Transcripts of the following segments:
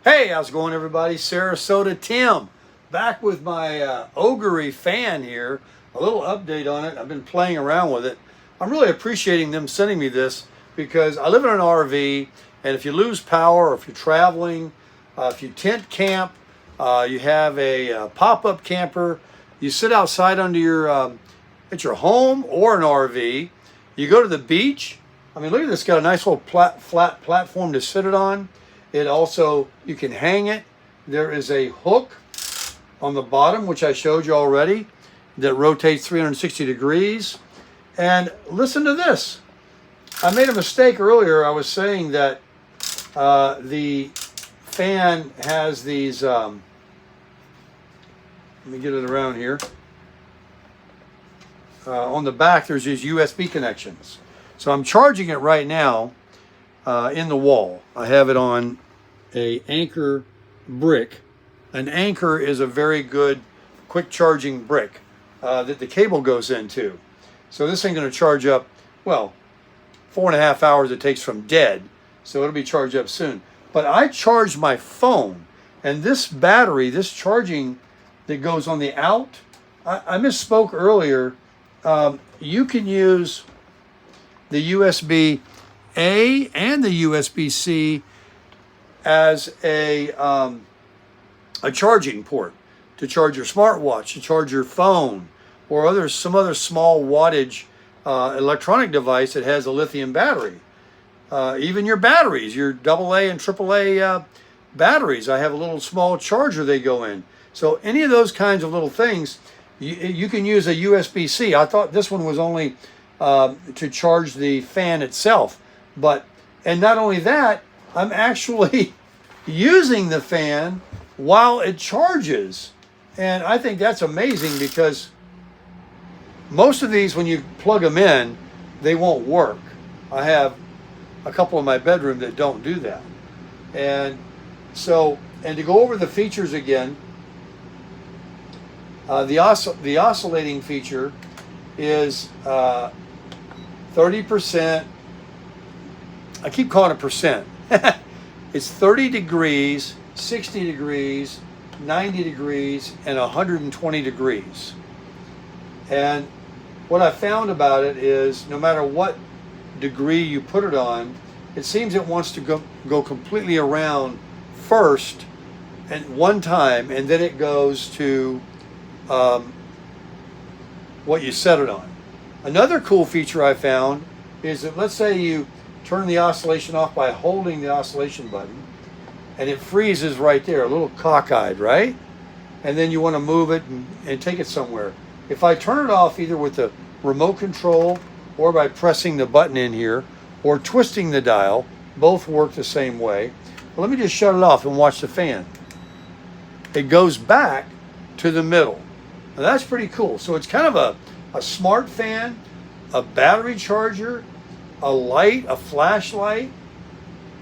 Hey, how's it going, everybody? Sarasota Tim, back with my OGERY fan here. A little update on it. I've been playing around with it. I'm really appreciating them sending me this because I live in an RV, and if you lose power, or if you're traveling, if you tent camp, you have a pop-up camper, you sit outside under your at your home or an RV, you go to the beach. I mean, look at this, got a nice little flat platform to sit it on. It also, you can hang it. There is a hook on the bottom, which I showed you already, that rotates 360 degrees. And listen to this. I made a mistake earlier. I was saying that the fan has these, let me get it around here. On the back, there's these USB connections. So I'm charging it right now in the wall. I have it on a Anchor brick. An Anchor is a very good quick charging brick that the cable goes into. So this ain't going to charge up, well, 4.5 hours it takes from dead. So it'll be charged up soon. But I charge my phone, and this battery, this charging that goes on the out, I misspoke earlier. You can use the USB-A and the USB-C as a charging port to charge your smartwatch, to charge your phone, or some other small wattage electronic device that has a lithium battery. Even your batteries, your AA and AAA batteries, I have a little small charger they go in. So any of those kinds of little things, you can use a USB-C. I thought this one was only to charge the fan itself. And not only that, I'm actually using the fan while it charges. And I think that's amazing because most of these, when you plug them in, they won't work. I have a couple in my bedroom that don't do that. And so, and to go over the features again, the oscillating feature is 30%. I keep calling it percent. It's 30 degrees, 60 degrees, 90 degrees, and 120 degrees. And what I found about it is no matter what degree you put it on, it seems it wants to go completely around first at one time, and then it goes to what you set it on. Another cool feature I found is that, let's say you turn the oscillation off by holding the oscillation button, and it freezes right there, a little cockeyed, right? And then you want to move it and take it somewhere. If I turn it off either with the remote control or by pressing the button in here or twisting the dial, both work the same way. But let me just shut it off and watch the fan. It goes back to the middle. Now that's pretty cool. So it's kind of a smart fan, a battery charger, a light, a flashlight,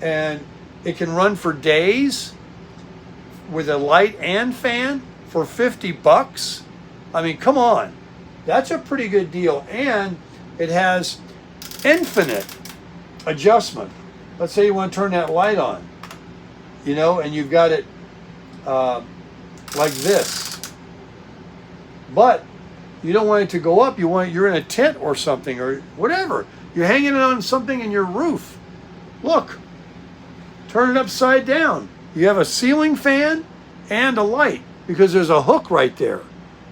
and it can run for days with a light and fan for $50. I mean, come on. That's a pretty good deal. And it has infinite adjustment. Let's say you want to turn that light on, and you've got it like this. But you don't want it to go up. You're in a tent or something or whatever. You're hanging it on something in your roof. Look, turn it upside down. You have a ceiling fan and a light because there's a hook right there.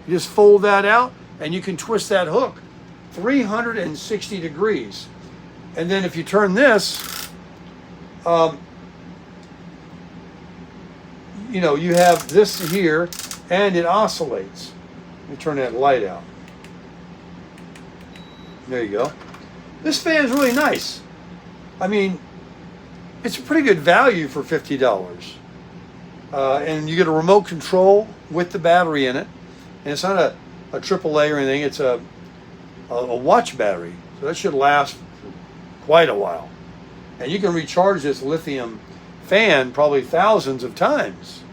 You just fold that out and you can twist that hook 360 degrees. And then if you turn this, you have this here and it oscillates. Let me turn that light out. There you go. This fan is really nice. I mean, it's a pretty good value for $50. And you get a remote control with the battery in it. And it's not a AAA or anything. It's a watch battery. So that should last for quite a while. And you can recharge this lithium fan probably thousands of times.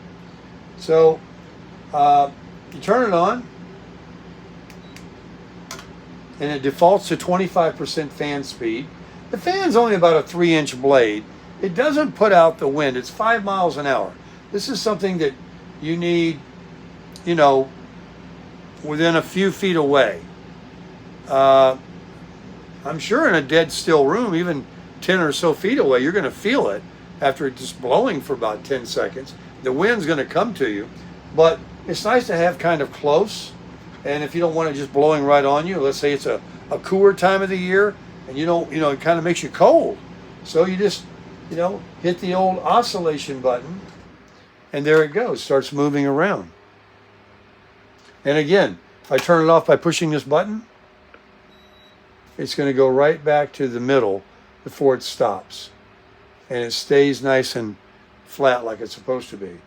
So you turn it on, and it defaults to 25% fan speed. The fan's only about a 3-inch blade. It doesn't put out the wind. It's 5 miles an hour. This is something that you need, you know, within a few feet away. I'm sure in a dead still room, even 10 or so feet away, you're going to feel it after just blowing for about 10 seconds. The wind's going to come to you, but it's nice to have kind of close. And if you don't want it just blowing right on you, let's say it's a cooler time of the year and you don't, it kind of makes you cold. So you just, hit the old oscillation button and there it goes, starts moving around. And again, if I turn it off by pushing this button, it's going to go right back to the middle before it stops. And it stays nice and flat like it's supposed to be.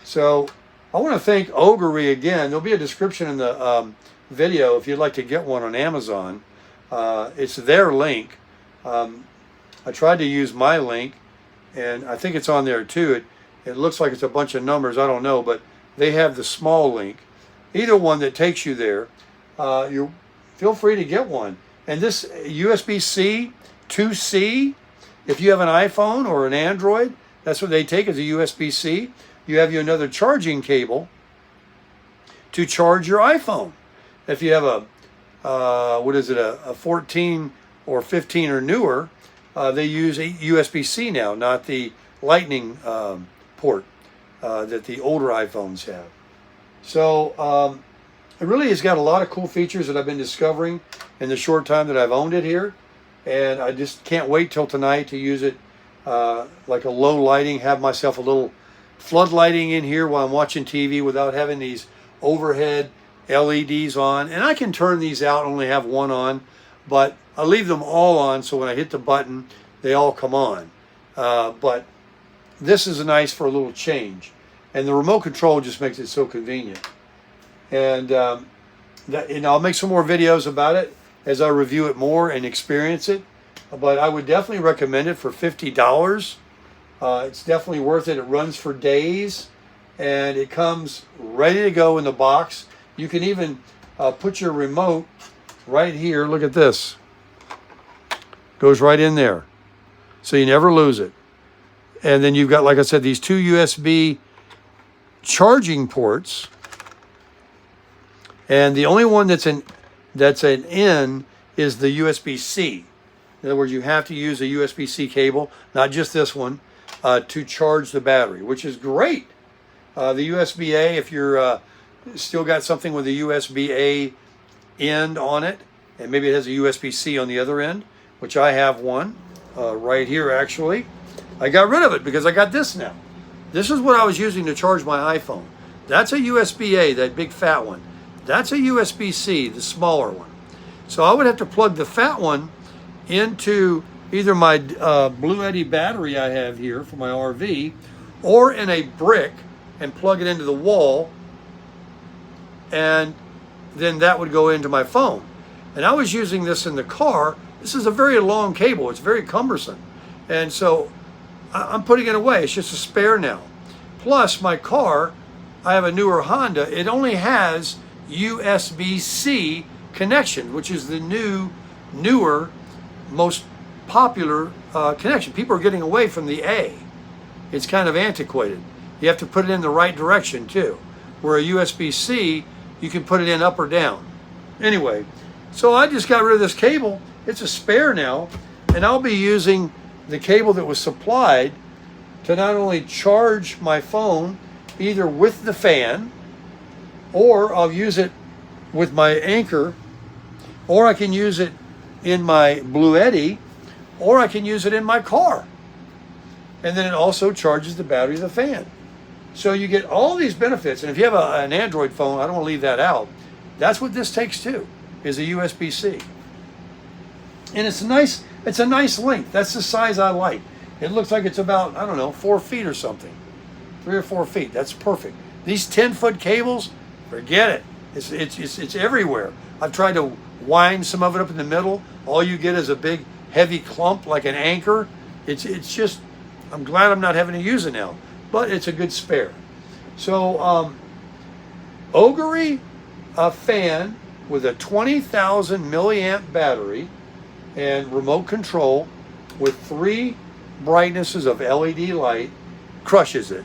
So I want to thank OGERY again. There'll be a description in the video if you'd like to get one on Amazon. It's their link. I tried to use my link, and I think it's on there too. It looks like it's a bunch of numbers. I don't know, but they have the small link. Either one that takes you there, you feel free to get one. And this USB-C to C, if you have an iPhone or an Android, that's what they take as a USB-C. You have another charging cable to charge your iPhone. If you have a 14 or 15 or newer, they use a USB-C now, not the Lightning port that the older iPhones have. So it really has got a lot of cool features that I've been discovering in the short time that I've owned it here. And I just can't wait till tonight to use it like a low lighting, have myself a little flood lighting in here while I'm watching TV without having these overhead LEDs on. And I can turn these out, only have one on, but I leave them all on so when I hit the button, they all come on. But this is nice for a little change. And the remote control just makes it so convenient. And I'll make some more videos about it as I review it more and experience it. But I would definitely recommend it for $50. It's definitely worth it. It runs for days, and it comes ready to go in the box. You can even put your remote right here. Look at this. Goes right in there. So you never lose it. And then you've got, like I said, these two USB charging ports. And the only one that's an in is the USB-C. In other words, you have to use a USB-C cable, not just this one, to charge the battery, which is great. The USB-A, if you're still got something with a USB-A end on it, and maybe it has a USB-C on the other end, which I have one right here actually. I got rid of it because I got this now. This is what I was using to charge my iPhone. That's a USB-A, that big fat one. That's a USB-C, the smaller one. So I would have to plug the fat one into either my Blue Eddy battery I have here for my RV, or in a brick and plug it into the wall, and then that would go into my phone. And I was using this in the car. This is a very long cable. It's very cumbersome. And so I'm putting it away. It's just a spare now. Plus my car, I have a newer Honda. It only has USB-C connection, which is the newer, most popular connection. People are getting away from the A. It's kind of antiquated. You have to put it in the right direction too. Where a USB-C, you can put it in up or down. Anyway, so I just got rid of this cable. It's a spare now, and I'll be using the cable that was supplied to not only charge my phone either with the fan, or I'll use it with my Anchor, or I can use it in my Blue Eddy, or I can use it in my car. And then it also charges the battery of the fan. So you get all these benefits. And if you have an Android phone, I don't want to leave that out. That's what this takes too, is a USB-C. And it's a nice length. That's the size I like. It looks like it's about, 4 feet or something. 3 or 4 feet. That's perfect. These 10-foot cables, forget it. It's everywhere. I've tried to wind some of it up in the middle. All you get is a big heavy clump like an Anchor. It's just, I'm glad I'm not having to use it now. But it's a good spare. So OGERY fan with a 20,000 milliamp battery and remote control with 3 brightnesses of LED light crushes it.